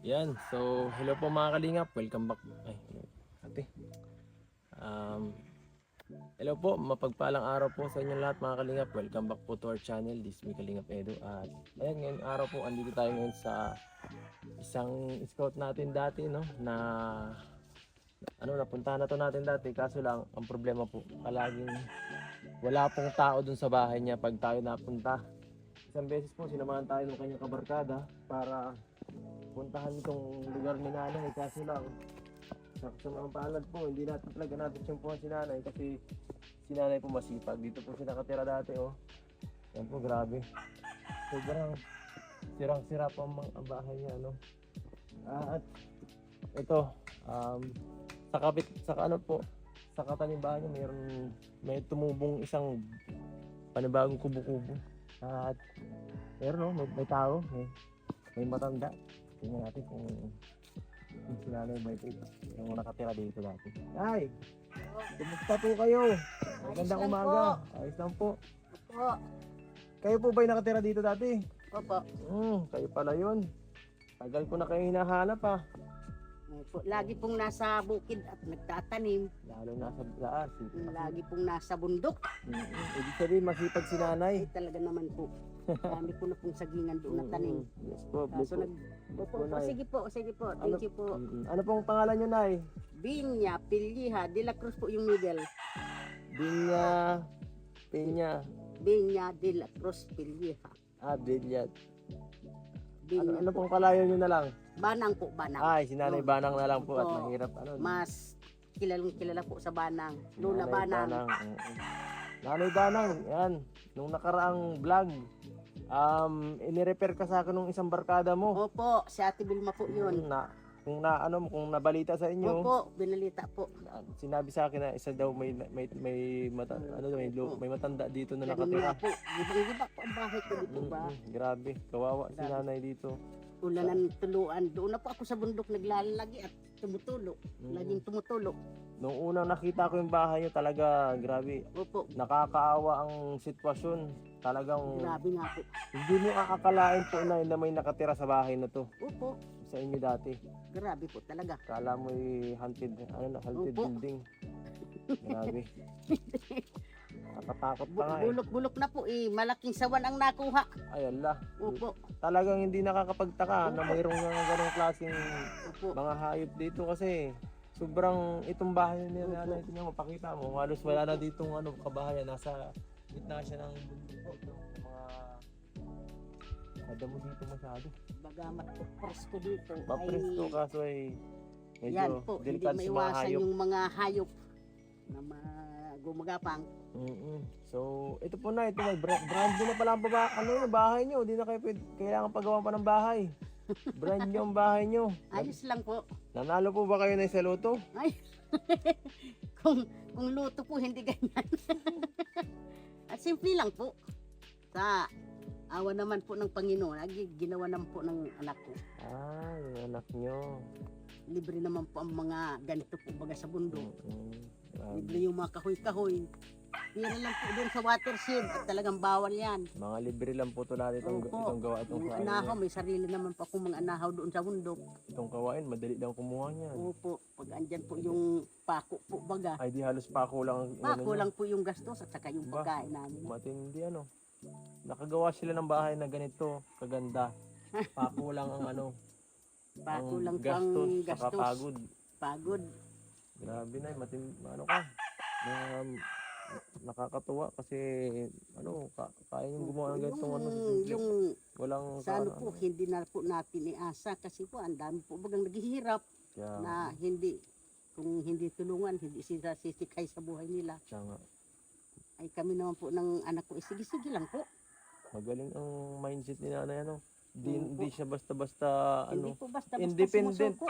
Yan, so hello po mga kalingap, welcome back. Ay, ate. Um, Hello po, mapagpalang araw po sa inyo lahat mga kalingap. Welcome back po to our channel, this is me Kalingap Edo. At ayan, ngayong araw po, andito tayo ngayon sa isang scout natin dati, no? Napuntahan na to natin dati. Kaso lang, ang problema po, palaging wala pong tao dun sa bahay niya pag tayo napunta. Isang beses po, sinamahan tayo ng kanyang kabarkada para puntahan itong lugar ni nanay. Kaso lang, sa mga palad po, hindi natin talaga natin siyempuhan si nanay kasi si nanay po masipag. Dito po siya nakatira dati, oh. Yan po, grabe. Sobrang sirang-sira po ang bahay niya, no? At ito, sa katanimbahan niya, may tumubong isang panibagong kubo-kubo. At meron, no? May tao, may matanda. Tingnan natin kung si nanay ba ito yung nakatira dito dati. Ay! Kumusta po kayo? Magandang lang umaga. po. Ayos lang po. Opo. Kayo po ba yung nakatira dito dati? Opo. Kayo pala yun. Tagal ko na kayo hinahanap ah. Opo. Lagi pong nasa bukid at nagtatanim. Lalo na sa daan. Lagi pong nasa bundok. Ibig sabihin masipag si nanay. Ay talaga naman po. Dami ko na pong sagingan doon na tanim. Yes po, bless Kaso po. Opo, Nay. sige po. Thank you po. Ano pong pangalan nyo, Nay? Binya, Pilyiha, De La Cruz po yung middle. Pinya. Binya, De La Cruz, Pilyiha. Bilyat. Binya Ano po. pong kalayo nyo na lang? Banang po, Banang. Ay, si Nanay Banang na lang po at Opo. mahirap Mas kilala po sa Banang. Lola Nanay Banang. Nanay Banang, yan. Nung nakaraang vlog, inirepair ka sa akin ng isang barkada mo. Opo, si Ate Vilma po yun. Kung nabalita sa inyo, Opo, binalita po. sinabi sa akin na isa daw may matanda dito na Ganun nakatira. nga po. Gibang-giba po ang bahay ko dito ba? Grabe, kawawa si Grabe. nanay dito. Ulanan tuluan. Doon na po ako sa bundok naglalagi at tumutulo. Laging tumutulo. Nung unang nakita ko yung bahay niyo, talaga grabe. Opo, Nakakaawa ang sitwasyon. Talagang grabe nga po. hindi mo akakalain po na may nakatira sa bahay na to Opo, sa inyo dati. grabe po talaga. Kala mo haunted Opo. building. Grabe. Nakatakot pa nga eh. Bulok-bulok na po eh. Malaking sawan ang nakuha. Ay ala. Opo, Talagang hindi nakakapagtaka na mayroong mga ganong klaseng opo. mga hayop dito kasi sobrang itong bahay ni nanay ito niya mapakita mo. Halos wala na ditong kabahayan. Nasa gitna siya ng bundok. Madamo dito masyado. Bagamat po presko dito. Mapresko kaso ay Yan medyo po, hindi delikado sa mga maiwasan hayop. yung mga hayop na gumagapang. So, ito po na, may brand new na pala ang bahay nyo. Hindi na kayo kailangan pagawa pa ng bahay. Brand new ang bahay nyo. Ayos lang po. Nanalo po ba kayo na sa loto? Ay, kung luto po, hindi ganyan. At simple lang po. Sa awa naman po ng Panginoon, ginawa naman po ng anak ko. Yung anak nyo. Libre naman po ang mga ganito po baga sa bundok. Grabe. Libre yung mga kahoy-kahoy. Pira lang po doon sa watershed at talagang bawal yan. Mga libre lang po ito natin itong gawa itong Yung anahaw, may sarili naman po akong mga anahaw doon sa bundok. itong kawain. Madali lang kumuha niyan. Opo, pag andyan po yung pako po baga. Ay di halos pako lang. Pako lang po yung gastos at saka yung Ba? pagkain namin. Matindi Nakagawa sila ng bahay na ganito kaganda. Pako lang ang Pako lang po gastos, ang saka gastos. pagod. Pagod. Grabe na, ka? Nakakatuwa kasi kaya yung gumawa ng ganitong Yung walang sa ano po, hindi na po natin iasa kasi po ang dami po bagang naghihirap Kaya, na kung hindi tulungan, hindi sila sisikay sa buhay nila. kaya nga, Ay kami naman po ng anak ko, sige lang po. magaling ang mindset ni nanay Opo. Hindi siya basta-basta Hindi po basta independent. sumusuko.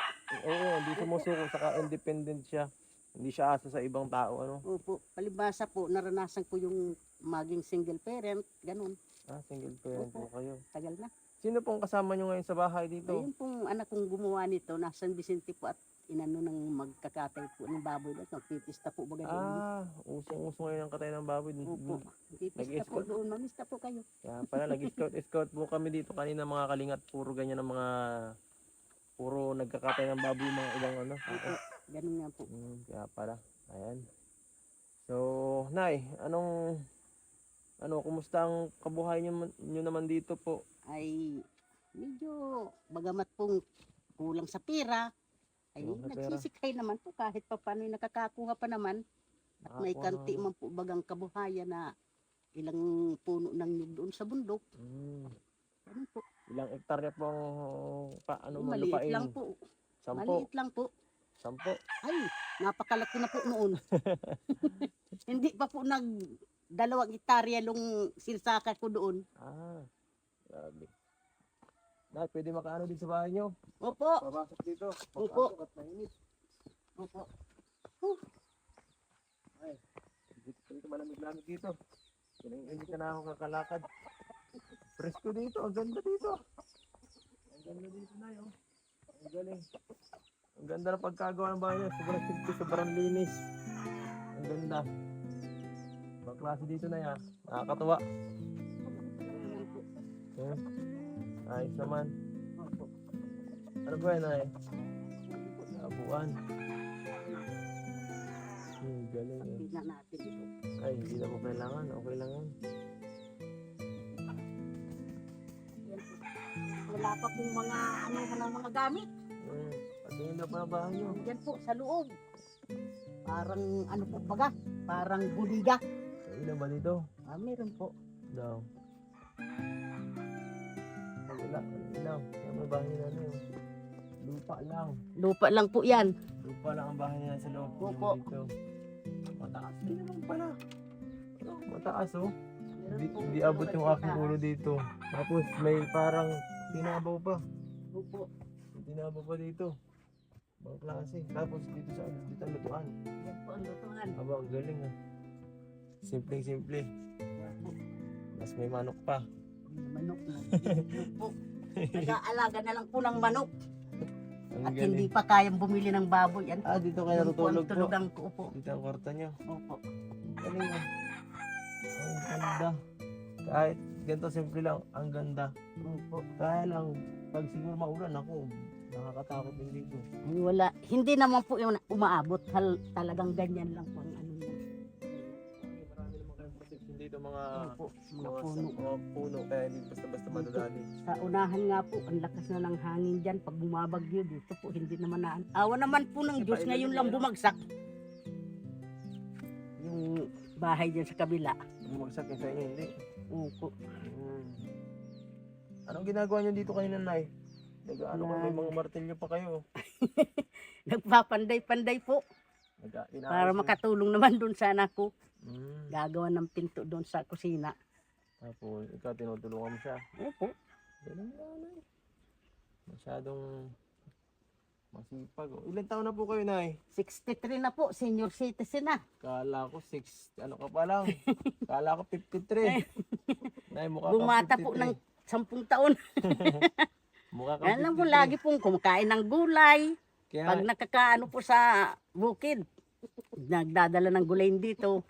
Oo, hindi sumusuko saka independent siya. Hindi siya asa sa ibang tao Opo, palibasa po, naranasan ko yung maging single parent, ganun, Single parent po kayo. tagal na. Sino pong kasama nyo ngayon sa bahay dito? Ayun pong anak kong gumawa nito, nasa San Vicente po at inano ng magkakatay po ng baboy at magpipista po baga doon. Usong-uso ngayon ang katay ng baboy. Opo, magpipista po Nag-escort. doon, mamista po kayo. Kaya pala nag-scout po kami dito kanina mga kalingat. Puro ganyan ang puro nagkakatay ng baboy yung mga ibang ano. Opo, ganun nga po. Kaya pala. Ayan. So, Nay, kumusta ang kabuhay nyo naman dito po? Ay medyo bagamat pong kulang sa pera, ay Kulang sa pera. nagsisikay naman po kahit pa paano nakakakuha pa naman. At may Nakakuha kanti naman. man po bagang kabuhayan na ilang puno ng nyug doon sa bundok. Ganun po. Ilang hektarya po ang Maliit lupain? lang po. 10? Maliit lang po. 10? Ay, napakalaki na po noon. Hindi pa po 2 hektarya yung sirsaka ko doon. Grabe. Nay, pwede makaano din sa bahay nyo? Opo. Papasok dito. Opo. Papasok at mainit. Opo. Ay, dito malamig-lamig dito. Hindi ka na ako kakalakad. Presko dito, ang ganda dito. Ang ganda dito na yun. Ang galing. Ang ganda ng pagkagawa ng bahay niya. Sobrang simple, sobrang linis. Ang ganda. Mga klase dito na yan. Nakakatuwa. Okay. Ayos naman. Opo. Ano ba yan ay? Abuan. Galing yun. Hindi na natin ito. Ay, hindi na mo kailangan. Okay lang yan. Yan po. Wala pa pong mga gamit. Patingin na pa na bahay nyo. Yan po, sa loob. Parang po baga? Parang buliga. Ay, ilan ba dito? Meron po. Daw. Wala. Ilaw. Yung may bahay nila na yun. Lupa lang. Lupa lang po yan. Lupa lang ang bahay nila sa loob. Opo. Yung dito. Mataas din naman pala. Mataas oh. Hindi abot yung aking ulo dito. Tapos may parang tinabaw pa. Opo. Tinabaw pa dito. Mga klase. Tapos dito ang lutuan. Yan po ang lutuan. Aba, ang galing ah. Simple-simple. Mas may manok pa. Manok na. Po. Nag-aalaga na lang po ng manok. Ang At galing. hindi pa kayang bumili ng baboy. Yan po. Dito kayo Yan po ang natutulog po. tulugan ko po. Dito ang kwarto nyo. Opo. Ang galing ah. Ang ganda. Kahit ganito simple lang, ang ganda. Opo. Kaya lang, pag siguro maulan ako, nakakatakot din dito. Ay, wala. Hindi naman po yung umaabot. Talagang ganyan lang po ang ano yan. Marami naman kayong protection dito, mga Opo. Mga puno. mga puno, kaya hindi basta-basta madadali. Sa unahan nga po, ang lakas na ng hangin dyan. Pag bumabagyo dito po, hindi naman na. Awa naman po ng Diyos, ngayon lang bumagsak. Yung bahay dyan sa kabila. Bumagsak yung sa inyo, hindi. Opo. Anong ginagawa niyo dito kanina, Nay? Ano ka, may mga martilyo pa kayo. Nagpapanday-panday po. Para makatulong naman doon sa anak ko. Gagawa ng pinto doon sa kusina. Tapos, ikaw tinutulungan mo siya. Opo. Ganun na, Nay. Masyadong masipag. Oh. Ilan taon na po kayo, Nay? 63 na po, senior citizen na. Kala ko ano ka pa lang. Kala ko 53. Nay, mukha kang Bumata 53. po ng 10 taon. Mukha kang Alam mo, 53. lagi pong kumakain ng gulay. Kaya, Pag nakakaano po sa bukid, nagdadala ng gulay dito.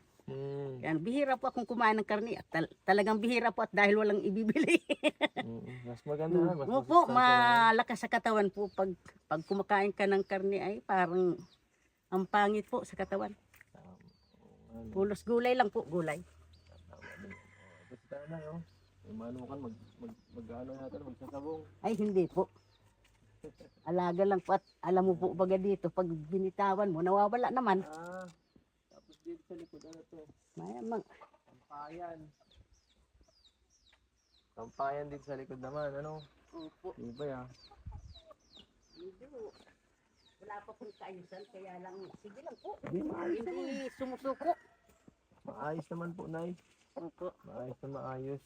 Yan, bihira po akong kumain ng karne. At talagang bihira po at dahil walang ibibili. mas maganda na. Mas Opo, masustansya na. malakas sa katawan po. Pag kumakain ka ng karne ay parang ang pangit po sa katawan. Ano, Pulos gulay lang po, gulay. tama din. Gusto tayo na, oh. May manukan, mag-ano natin, magsasabong. Ay, hindi po. Alaga lang po at alam mo po baga dito, pag binitawan mo, nawawala naman. Tapos dito sa likod, ano to? Mayamang. Tampayan. Tampayan dito sa likod naman, ano? Opo. Di ba ya? Medyo wala pa pong kaayusan, kaya lang, sige lang po. Di, maayos naman. Hindi sumusuko. Maayos naman po, Nay. Opo. Maayos na maayos.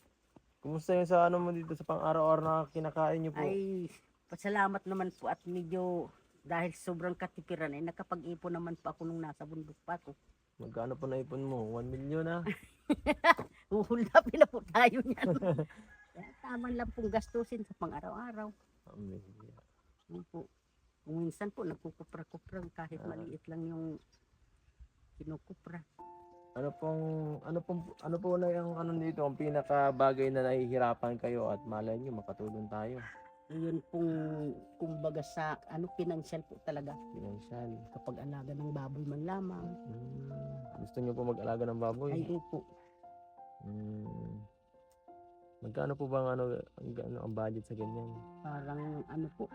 Kumusta yung sa ano mo dito sa pang-araw-araw na kinakain niyo po? Ay, pasalamat naman po at medyo dahil sobrang katipiran ay nakapag-ipon naman po ako nung nasa bundok pa ako. Magkano po naipon mo? 1 million na? Huhulapin na po tayo niyan. Kaya tama lang pong gastusin sa pang-araw-araw. Opo. Kung minsan po nagkukupra-kupra kahit maliit lang yung kinukupra. Ano po na yung ano dito, ang pinaka bagay na nahihirapan kayo at malay nyo makatulong tayo. Yun pong kumbaga sa financial po talaga. Financial. Kapag alaga ng baboy man lamang. Gusto niyo po mag-alaga ng baboy? Ay opo. Magkano po ba ang budget sa ganyan? Parang po,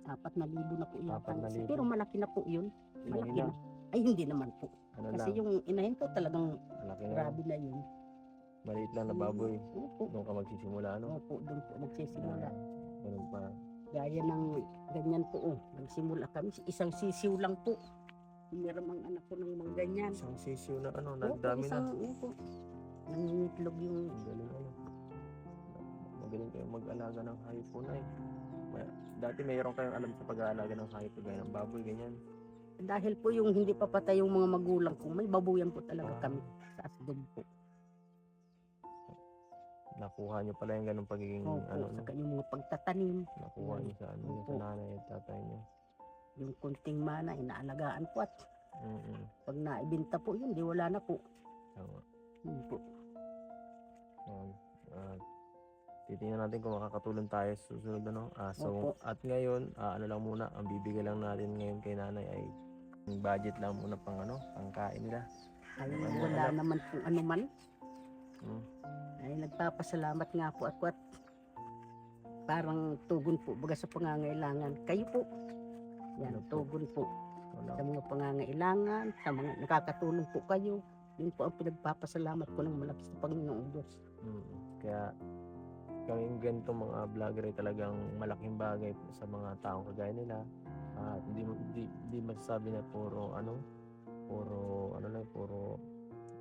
4,000 na po yata. 4,000. Pero malaki na po yun. Malaki Inahin na. na. Ay hindi naman po. Ano Kasi lang, yung inahin po talagang malaki na. grabe na yun. Maliit lang na baboy. Opo. Doon ka magsisimula, ano? Opo, doon po nagsisimula. Ganun pa. Gaya ng ganyan po, nagsimula kami. Isang sisiw lang po. Meron ang anak ko ng mga ganyan. Isang sisiw na Opo, nagdami na. Opo. Nangingitlog yung... Ang galing Magaling kayo mag-alaga ng hayop po na eh. Dati mayroon kayong alam sa pag-aalaga ng hayop gaya ng baboy, ganyan. Dahil po yung hindi pa patay yung mga magulang ko, may babuyan po talaga kami sa asdog po. Nakuha nyo pala yung ganung pagiging Opo, saka yung mga pagtatanim. nakuha nyo sa Opo. sa nanay at tatay nyo. Yung kunting mana, inaalagaan po at pag naibenta po yun, di wala na po. Tama. Yun po. Titingnan natin kung makakatulong tayo sa susunod Opo. at ngayon ano lang muna ang bibigay lang natin ngayon kay nanay ay yung budget lang muna pangkain nila. Ay wala naman po anuman. Hmm. Ay nagpapasalamat nga po ako at parang tugon po baga sa pangangailangan. Kayo po. Yan, Ano po? tugon po Wala. sa mga pangangailangan, sa mga nakakatulong po kayo. Yun po ang pinagpapasalamat ko ng malaki sa Panginoong Diyos. Kaya kaming ganitong mga vlogger ay talagang malaking bagay sa mga taong kagaya nila. At hindi masasabi na puro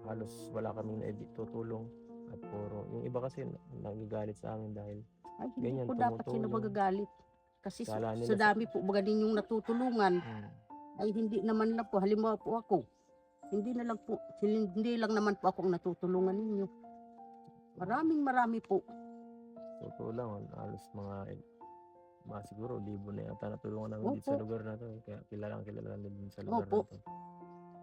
halos wala kaming tutulong at puro yung iba kasi nagagalit sa amin dahil Ay, hindi ganyan, po dapat sino tumutulong. magagalit. Kasi Kala nila sa dami po baga ninyong natutulungan, ay hindi naman lang po, halimbawa po ako, hindi lang naman po ako ang natutulungan ninyo. Marami po. totoo lang halos mga siguro libo na yata natulungan namin dito sa Opo. lugar na to. Kaya kilalang din sa lugar Opo. na to.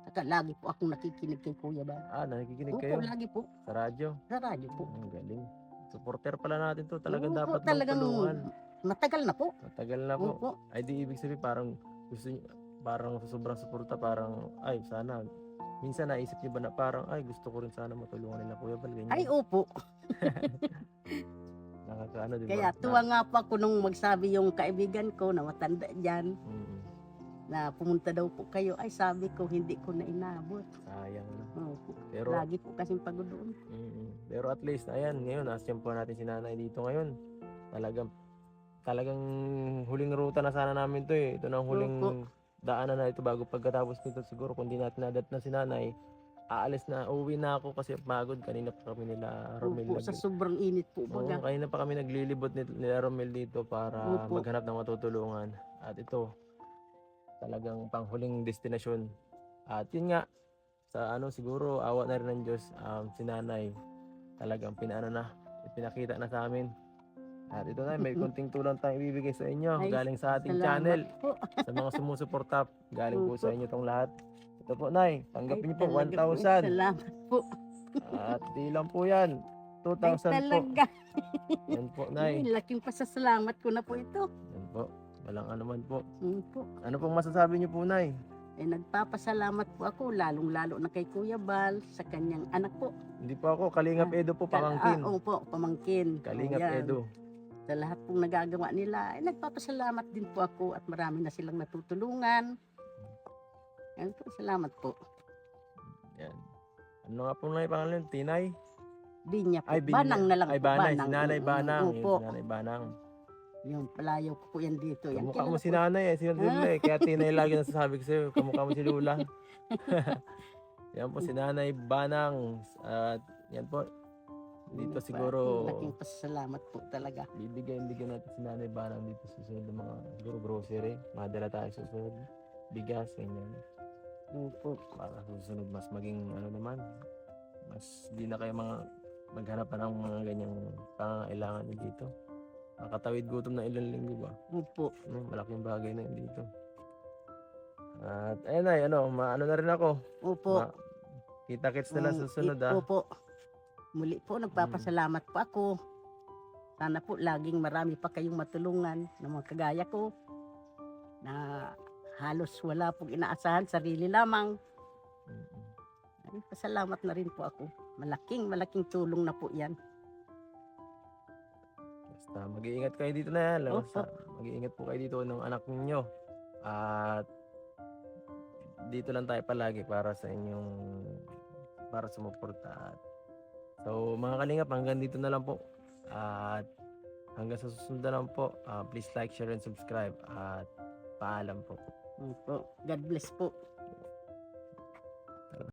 Saka lagi po akong nakikinig kay Kuya Bal. Nakikinig Opo, kayo lagi po. sa radyo. Sa radyo po. Ang galing. Supporter pala natin to. Talagang Opo, dapat talagang magtulungan. matagal na po. Matagal na po. Opo. Ay di ibig sabihin parang gusto nyo, parang sa sobrang suporta parang ay sana minsan naisip niyo ba na parang ay gusto ko rin sana matulungan nila Kuya Bal ganyan. Ay, opo. Nakakaano di ba? Kaya tuwa nga po ako nung magsabi yung kaibigan ko na matanda dyan na pumunta daw po kayo. Ay, sabi ko hindi ko na inabot. Sayang na. Opo. Pero Lagi po kasing pagod doon. pero at least ayan ngayon nasa po natin si nanay dito ngayon. Talagang huling ruta na sana namin to eh. Ito na ang huling Opo. daanan na ito bago pagkatapos nito siguro kung di natin nadat na si nanay. Uuwi na ako kasi pagod. Kanina pa kami nila Romel. Opo, sa sobrang init po baga. Kanina pa kami naglilibot nila Romel dito para Opo. maghanap ng matutulungan. At ito, talagang panghuling destinasyon. At yun nga, sa siguro awa na rin ng Diyos, si nanay talagang pinakita na sa amin. At ito na, may konting tulong tayong ibibigay sa inyo Ay, galing sa ating salamat channel. po. Sa mga sumusuporta, galing po Opo. sa inyo tong lahat. Ito po, Nay, tanggapin niyo po, talaga 1,000. Salamat po. At di lang po yan, 2,000 Ay, po. talaga. Yan po, Ay, Nay. laking pasasalamat ko na po ito. Yan po, walang anuman po. Po. Ano pong masasabi niyo po, Nay? Nagpapasalamat po ako, lalong-lalo na kay Kuya Bal, sa kanyang anak po. Hindi po ako, Kalingap Edo po, pamangkin. Opo, pamangkin. Kalingap Ayan. Edo. Sa lahat pong nagagawa nila, nagpapasalamat din po ako at marami na silang natutulungan. Ayan po, salamat po. Yan. Ano nga po na yung pangalan? Tinay? Binya po. Binya. Banang na lang Ay, po. Banay. Si Nanay Banang. Yun, Opo. si Nanay Banang. Yung palayaw ko po yan dito. Yan, Kamukha mo kilala si po. Nanay eh. Si Lula eh. Kaya Tinay lagi nasasabi ko sa'yo. Kamukha mo si Lula. Yan po si Nanay Banang. At yan po. Dito siguro Laking pasalamat po talaga. bigyan natin si Nanay Banang dito sa susunod ng mga siguro grocery. Madala tayo sa susunod. Bigas, ganyan. Opo. Para sa susunod mas maging naman. Mas di na kayo maghanap pa ng mga ganyang pangangailangan nyo dito. Makatawid gutom na ilang linggo ba? Opo. Malaking bagay na yun dito. At ayun ay, maano na rin ako. Opo. Kita-kits na lang sa susunod Opo. Muli po, nagpapasalamat po ako Sana po laging marami pa kayong matulungan ng mga kagaya ko na halos wala pong inaasahan, sarili lamang. Mm-mm. Ay, pasalamat na rin po ako. Malaking tulong na po yan. Basta mag-iingat kayo dito na yan. Opo. Mag-iingat po kayo dito ng anak ninyo. At dito lang tayo palagi para sa inyong sumuporta. So mga kalingap, hanggang dito na lang po. At hanggang sa susunod na lang po. Please like, share, and subscribe. At paalam po. Opo. God bless po.